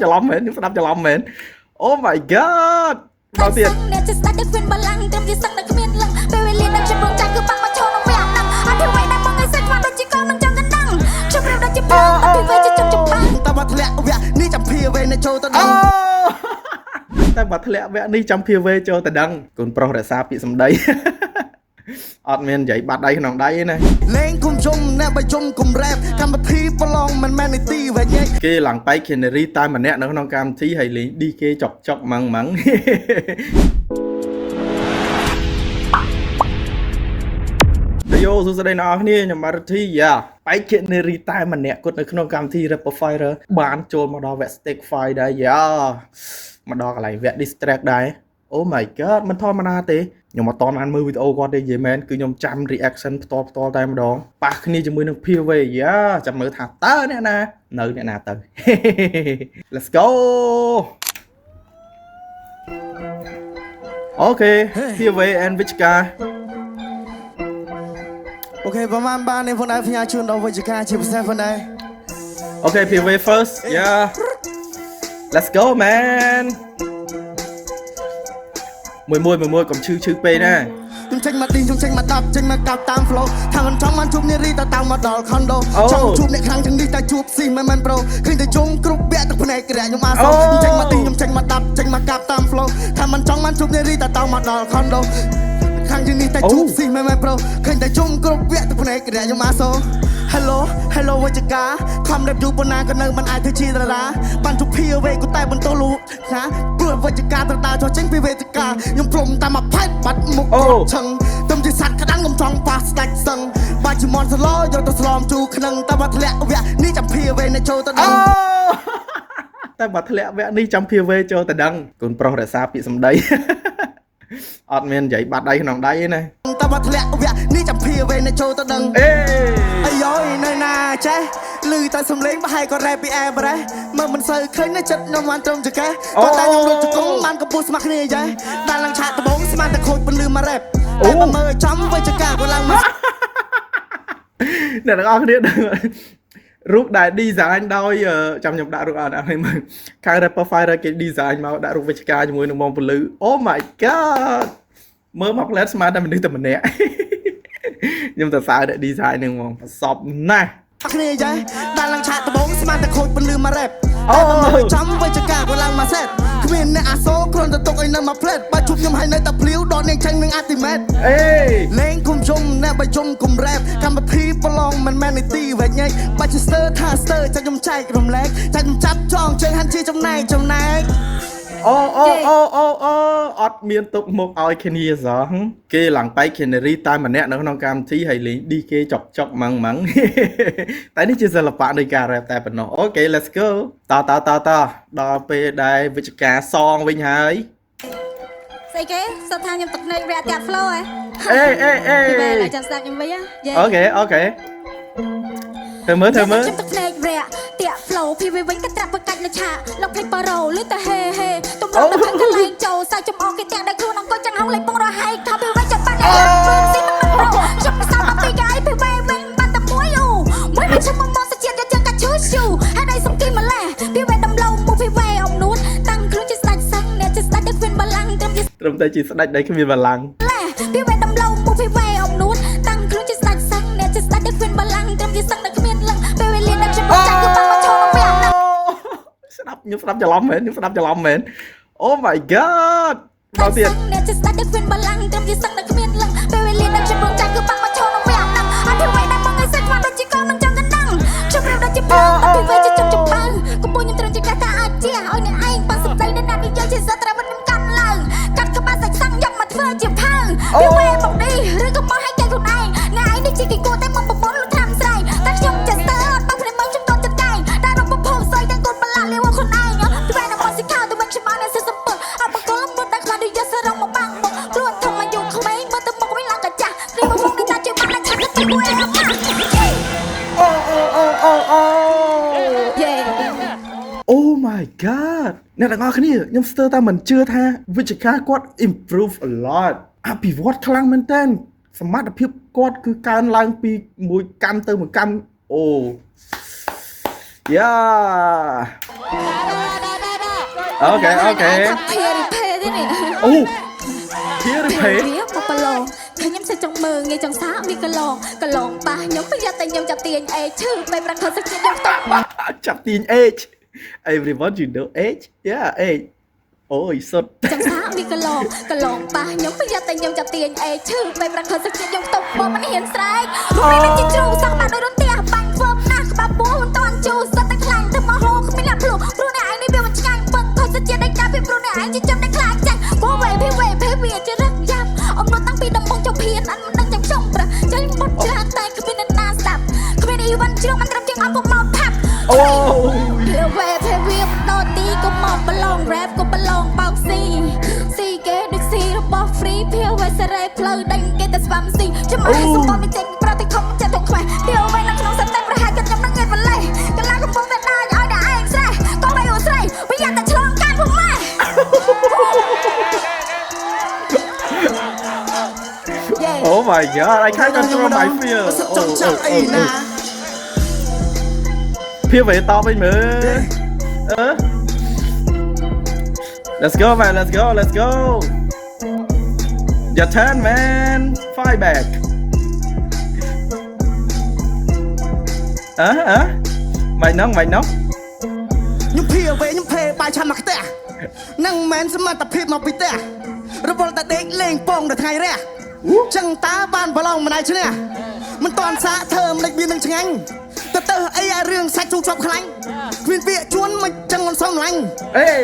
ច្រឡំមែនខ្ញុំស្ដាប់ច្រឡំមែន Oh my god ដល់ទៀត អ្នកចេះស្ដាច់ដូចគ្មានបលាំងត្រឹមជាសឹកដែលគ្មានលឹងពេលវេលាដែលខ្ញុំរងចាំគឺបាក់មកឈរក្នុងវាអាំងអត់ធ្វើឲ្យតែមកឲ្យសិតមកដូចជាកូនមិនចង់កណ្ដឹងខ្ញុំប្រាប់ដូចជាបងអត់ពីវាជាចំចំបាំងតែមកធ្លាក់វគ្គនេះចាំភៀវេនៅចូលទៅដឹងតែបើធ្លាក់វគ្គនេះចាំភៀវេចូលទៅដឹងកូនប្រុសរក្សាពាក្យសម្ដីអត់មាននិយាយបាត់ដៃក្នុងដៃទេណាលេងគុំជុំអ្នកបើជុំគុំរ៉េបកម្មវិធីប្រឡងមិនមែននីតិវេញគេឡើងបែក Canary តែម្នាក់នៅក្នុងកម្មវិធីហើយលេង DK ចុកចុកម៉ងម៉ងយោសួស្តីអ្នកនរគ្នាខ្ញុំបាទធីយ៉ាបែក Canary តែម្នាក់គាត់នៅក្នុងកម្មវិធី Rapper Fire បានចូលមកដល់វគ្គ Stake Fight ដែរយ៉ាមកដល់កន្លែងវគ្គ Distract ដែរ Oh my god មិនធម្មតាទេខ្ញុំអត់តបានមើលវីដេអូគាត់ទេនិយាយមែនគឺខ្ញុំចាំ reaction ផ្ទាល់តែម្ដងប៉ះគ្នាជាមួយនឹង PV យ៉ាចាំមើលថាតើអ្នកណានៅអ្នកណាទៅ Let's go អូខេ PV and Vichka អូខេប្រហែលបាននេះផងដែរផ្ញើជូនដល់វិជ្ជការជាពិសេសផងដែរអូខេ PV first yeah Let's go man មួយកុំឈឺពេកណាខ្ញុំចេញមកទីខ្ញុំចេញមកដាប់ចេញមកកាប់តាម flow ថាមិនចង់បានជួបនារីតែតាមមកដល់ condo ចង់ជួបអ្នកខាងជាងនេះតែជួបស៊ីមិនមែនប្រូឃើញតែជុំគ្រប់វគ្គទឹកភ្នែកក្រាក់ខ្ញុំអាសូខ្ញុំចេញមកទីខ្ញុំចេញមកដាប់ចេញមកកាប់តាម flow ថាមិនចង់បានជួបនារីតែតាមមកដល់ condo ខាងជាងនេះតែជួបស៊ីមិនមែនប្រូឃើញតែជុំគ្រប់វគ្គទឹកភ្នែកក្រាក់ខ្ញុំអាសូ Hello វិជ្ជការខំរ៉េបយូរប៉ុណ្ណាក៏នៅមិនអាចធ្វើជាតារាបានជួបភីវេក៏តែបន្តលូណាព្រោះវិជ្ជការត្រូវដើរចុះចេញពីវេទិកាខ្ញុំព្រមតាមមកផែតបាត់មុខឆឹងទុំជាសัตว์ក្តាំងខ្ញុំចង់ប៉ះស្ដាច់សឹងបាច់ជាមន់សឡយកទៅស្លំជូខ្នឹងតែមកធ្លាក់វគ្គនេះចាំភីវេនៅចូលទៅដឹងតែបើធ្លាក់វគ្គនេះចាំភីវេចូលទៅដឹងកូនប្រុសរក្សាពាក្យសម្ដីអត់មាននិយាយបាត់ដៃក្នុងដៃទេណាតែមកធ្លាក់វគ្គនេះចាំភីវេនៅចូលទៅដឹងអាយយនៅណាចេះឮតែសំឡេងប្រហែលក៏រ៉េបពីអែប្រេះមើលមិនសូវឃើញនៅចិត្តខ្ញុំបានត្រឹមចកេះក៏តែខ្ញុំរត់ជង្គង់បានកំពុះស្មាក់គ្នាយ៉ែដល់ឡើងឆាកដបងស្មានតែខូចពលឺមករ៉េបតែបើមើលចំវិជ្ជការក៏ឡើងមកអ្នកទាំងអស់គ្នារូបដែល design ដោយចាំខ្ញុំដាក់រូបអត់ឲ្យមើលខាង Rapper Fire គេ design មកដាក់រូបវិជ្ជការជាមួយនឹងបងពលឺ Oh my god មើលមក plate ស្មានតែមនុស្សតែម្នាក់ខ្ញុំទៅសើដាក់ design នឹងហ្មងប្រសពណាស់គ្នាយ៉ែដល់ឡើងឆាកដបងស្មានតែខូចពលឺមករ៉េបតែបើមើលចំវិជ្ជការក៏ឡើងមកសេតគ្មានអ្នកអាសូរគ្រាន់តែទុកឲ្យនៅមក plate បើជួបខ្ញុំឲ្យនៅតែភ្លាវដកនាងចាញ់នឹងអាទីម៉េតលេងគុំជុំអ្នកបើជុំគុំរ៉េបកម្មវិធីប្រឡងមិនមែននីតិវេញ៉ៃបើជាស្ទើថាស្ទើចាច់ខ្ញុំចែករំលែកចាច់ខ្ញុំចាប់ចងជើងហាន់ជាចំណែកអត់មានទុកមុខឲ្យគ្នាសោះគេឡើងបែក Canary តែម្នាក់នៅក្នុងកម្មវិធីហើយលេង DK ចុកចុកម៉ងតែនេះជាសិល្បៈនៃការ rap តែប៉ុណ្ណោះអូខេ let's go តដល់ពេលដែលវិជ្ជការសងវិញហើយស្អីគេសត្វថាខ្ញុំទឹកភ្នែក rap តាក់ flow ហ៎ពេលឡើងចាំស្ដាប់ខ្ញុំវិញអូខេធ្វើមើលខ្ញុំទឹកភ្នែក rap តាក់ flow ពីវិញក៏ត្រាប់ប្រកាច់នៅឆាលោកភ្លេចប៉ារ៉ូលឺតែហេទំរំតែកន្លែងចូលសាច់ចំអកគេតាំងដល់ខ្លួនអង្គចង្ហុងលេខពងរហែកថាពីវិញចាំបាត់ស៊ីមិនប្រូខ្ញុំមិនសល់អត់ពីកាយពីវិញបាត់តែមួយមួយឈុំមកសជាតិយកកាឈូស៊ូហើយដៃសំគីម្លេះពីវិញដំឡូងមកពីវិញអំនួនតាំងខ្លួនជាស្ដាច់សឹងអ្នកជាស្ដាច់ដូចគ្មានបលាំងត្រឹមតែជាស្ដាច់ដែលគ្មានបលាំងពីវិញដំឡូងមកពីវិញអំនួនតាំងខ្លួនជាស្ដាច់សឹងអ្នកជាស្ដាច់ដូចគ្មានបលាំងត្រឹមជាសឹងដែលគ្មានលឹងពេលវេលាដែលខ្ញុំចាក់គឺបាក់មកឈរក្នុងវាខ្ញុំស្ដាប់ច្រឡំមែន Oh my god ដល់ទៀតអ្នកជាស្ដាច់ដូចគ្មានបលាំងត្រឹមជាសឹងដែលគ្មានលឹងពេលវេលាដែលខ្ញុំចាក់គឺបាក់មកឈរក្នុងវាអត់ធ្វើឲ្យតែមកឲ្យសិតមកដូចជាកូនមិនចង់កណ្ដឹងខ្ញុំប្រាប់ដូចជាបងអត់ពីវាជាចំចំបើកំពុងខ្ញុំត្រឹមជាការថាអាចជាឲ្យអ្នកឯងបានសម្ដីនៅណានិយាយជាសត្វត្រូវមិនខ្ញុំកាន់ឡើងកាត់ក្បាលសាច់សឹងយកមកធ្វើជាផើងពីវេមកនេះឬក៏មកឲ្យគេខ្លួនឯងអ្នកឯងនេះជាគេគួរតែមកបបលត្រាំស្រែងតែខ្ញុំចេះស្ទើរអត់បើភ្នែកមើលខ្ញុំតចិត្តកែងតែរកប្រភពស្អីទាំងកូនបលាក់លេវខ្លួនឯងពីវេណាមកសិខាទៅវិញខ្ញុំបានសិសំពើអត់បកលមុតតែខ្លាចដូចយកសរងមកបាំងមកខ្លួនធំអាយុក្មេងមើលទៅមកវិញឡើងកាចាស់នេះមកមុខនេះថាជាបានឆាក់ទៅគួរអែមOh my god អ្នកទាំងអស់គ្នាខ្ញុំស្ទើរតែមិនជឿថាវិជ្ជការគាត់ improve a lot អភិវឌ្ឍខ្លាំងមែនតើសមត្ថភាពគាត់គឺកើនឡើងពីមួយកម្មទៅមួយកម្មអូយ៉ា Okay, okay. ភេរីភេទេនេះ អូភេរីភេ វាមកប្រឡងឃើញខ្ញុំសិចចង់មើងងាយចង់សាវាកឡងប៉ះខ្ញុំប្រយ័ត្នតែខ្ញុំចាប់ទាញអេឈឺបែបប្រាក់ខុសទឹកខ្ញុំតប ចាប់ទាញ age everyone you know age yeah age អូយសុត ចង់សាវាកឡងប៉ះខ្ញុំប្រយ័ត្នតែខ្ញុំចាប់ទាញអេឈឺបែបប្រាក់ខុសទឹកខ្ញុំតបមកមិនហ៊ានស្រែកខ្ញុំមានតែជ្រូកសោះបាត់ដោយរន្ទះបាញ់ធ្វើណាស់ក្បាប់ពោះមិនតន់ជូរសិតតែខ្លាញ់ទៅមកហូរគ្មានអ្នកភ្លុះព្រោះអ្នកឯងនេះវាមិនឆ្ងាញ់ពឹងខុសចិត្តតែការពីព្រោះអ្នកឯងជាចិត្តតែខ្លាចចាញ់គួរវេវាជារឹកយ៉ាប់អំណត់តាំងពីដំបងចុះភៀនអត់មិនដឹងចាំចង់ប្រចេញមុតច្រើនតែគ្មានអ្នកណាស្ដាប់គ្មានអីវ៉ាន់ជ្រុងមិនត្រឹមជាងអត់ពុកមកថាប់ អូ ភេវាដោទីក៏មកប្រឡង rap ក៏ប្រឡងបោកស៊ីគេដូចស៊ីរបស់ free ភៀវសេរីផ្លូវដេញគេតែស្វាំស៊ីជាមួយសម្បត្តិមិនចេញប្រតិខំចិត្តទៅខ្វះភៀវវិញនៅក្នុងសន្តិប្រហែលក៏ខ្ញុំនឹងងើបវលេកន្លងកំពុងតែដើរឲ្យតែឯងស្រេះក៏បីអូស្រីប្រយ័ត្នតែឆ្លងកាត់ផងម៉ែ Oh my god I can't control my fear ភៀវវិញតបវិញមើលLet's go man let's go Your turn man fight back មិនណង ខ្ញុំភៀវវិញខ្ញុំភេបាយឆាំមកផ្ទះនឹងមិនសមត្ថភាពមកពីផ្ទះរវល់តែដេកលេងពងដល់ថ្ងៃរះចឹងតាបានប្រឡងម្ដាយឈ្នះមិនតាន់សាកធ្វើមិនវានឹងឆ្ងាញ់ទៅអីឲ្យរឿងសាច់ជូរជាប់ខ្លាញ់គ្មានពាក្យជួនមិនចឹងមិនសមឡាញ់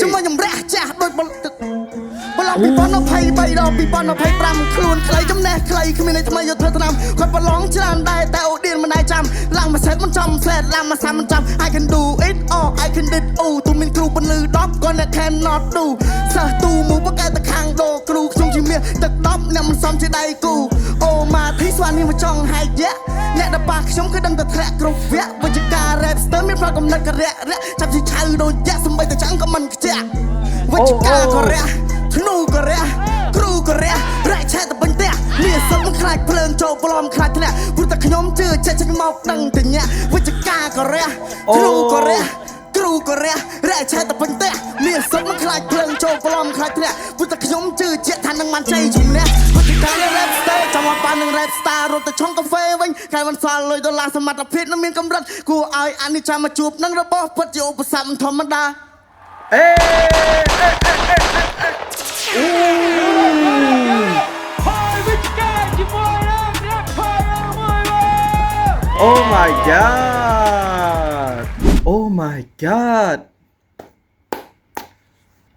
ជាមួយខ្ញុំរះចាស់ដូចប្រឡង2023ដល់2025ខ្លួនខ្លីចំណេះខ្លីគ្មានអីថ្មីយកធ្វើឆ្នាំគាត់ប្រឡងច្រើនដែរតែអូឌៀនមិនដែរចាំឡើងមួយសេតមិនចំផ្លែតឡើងមួយសាំមិនចាំ I can do it all I can did អូទូមានគ្រូបន្លឺ10គាត់អ្នក cannot do សិស្សទូមួយបកែទៅខាងដោគ្រូខ្ញុំជាមាសទឹក10អ្នកមិនសមជាដៃគូអូម៉ាធីស្វានេះមកចង់ហែកយៈអ្នកដល់ប៉ះខ្ញុំគឺដឹងតែធ្លាក់គ្រប់វគ្គវិជ្ជាការ rap star មានផ្នែកកំណត់ករាក់ចាប់ជាឆៅដូចយ៉ាសំបីតែចាំងក៏មិនខ្ជាក់វិជ្ជាការក៏រះធ្នូក៏រះគ្រូក៏រះរែកឆែតពេញផ្ទះមានសុំមិនខ្លាចភ្លើងចូលប្លំខ្លាចធ្លាក់ព្រោះតែខ្ញុំជឿចេះមកដឹងតែញាក់វិជ្ជាការក៏រះធ្នូក៏រះគ្រូក៏រះរែកឆែតពេញផ្ទះមានសុំមិនខ្លាចភ្លើងចូលប្លំខ្លាចធ្លាក់ព្រោះតែខ្ញុំជឿជាក់ថានឹងបានជ័យជំនះវិជ្ជាការ rap star ចាំមកបាននឹង rap star រត់ទៅឆុងកាហ្វេវិញខែមិនសល់លុយដុល្លារសមត្ថភាពនឹងមានកម្រិតគួរឲ្យអានេះចាំមកជួបនឹងរបស់ពិតជាឧបសគ្គមិនធម្មតា Oh my god Oh my god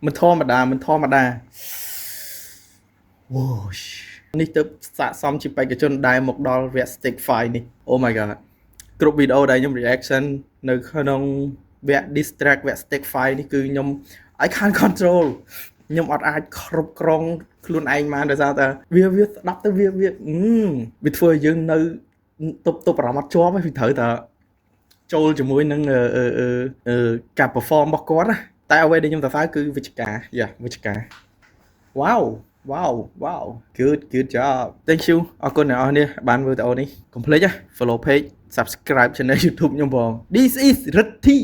មិនធម្មតាវ៉ូនេះទៅស័ក្តិសមជាបេក្ខជនដែលមកដល់វគ្គ Stick Fight នេះ Oh my god គ្រប់វីដេអូដែលខ្ញុំ reaction នៅក្នុងវគ្គ distract វគ្គ Stick Fight នេះគឺខ្ញុំ I can't control ខ្ញុំអត់អាចគ្រប់គ្រងខ្លួនឯងបានដោយសារតែវាស្ដាប់ទៅវាធ្វើឲ្យយើងនៅទប់អារម្មណ៍អត់ជាប់ហើយវាត្រូវតែចូលជាមួយនឹងការ perform របស់គាត់ណាតែអ្វីដែលខ្ញុំសរសើរគឺវិជ្ជាការវិជ្ជាការ Wow good job thank you អរគុណអ្នកនរនេះបានមើលវីដេអូនេះកុំភ្លេច follow page subscribe channel YouTube ខ្ញុំបង This is Rithi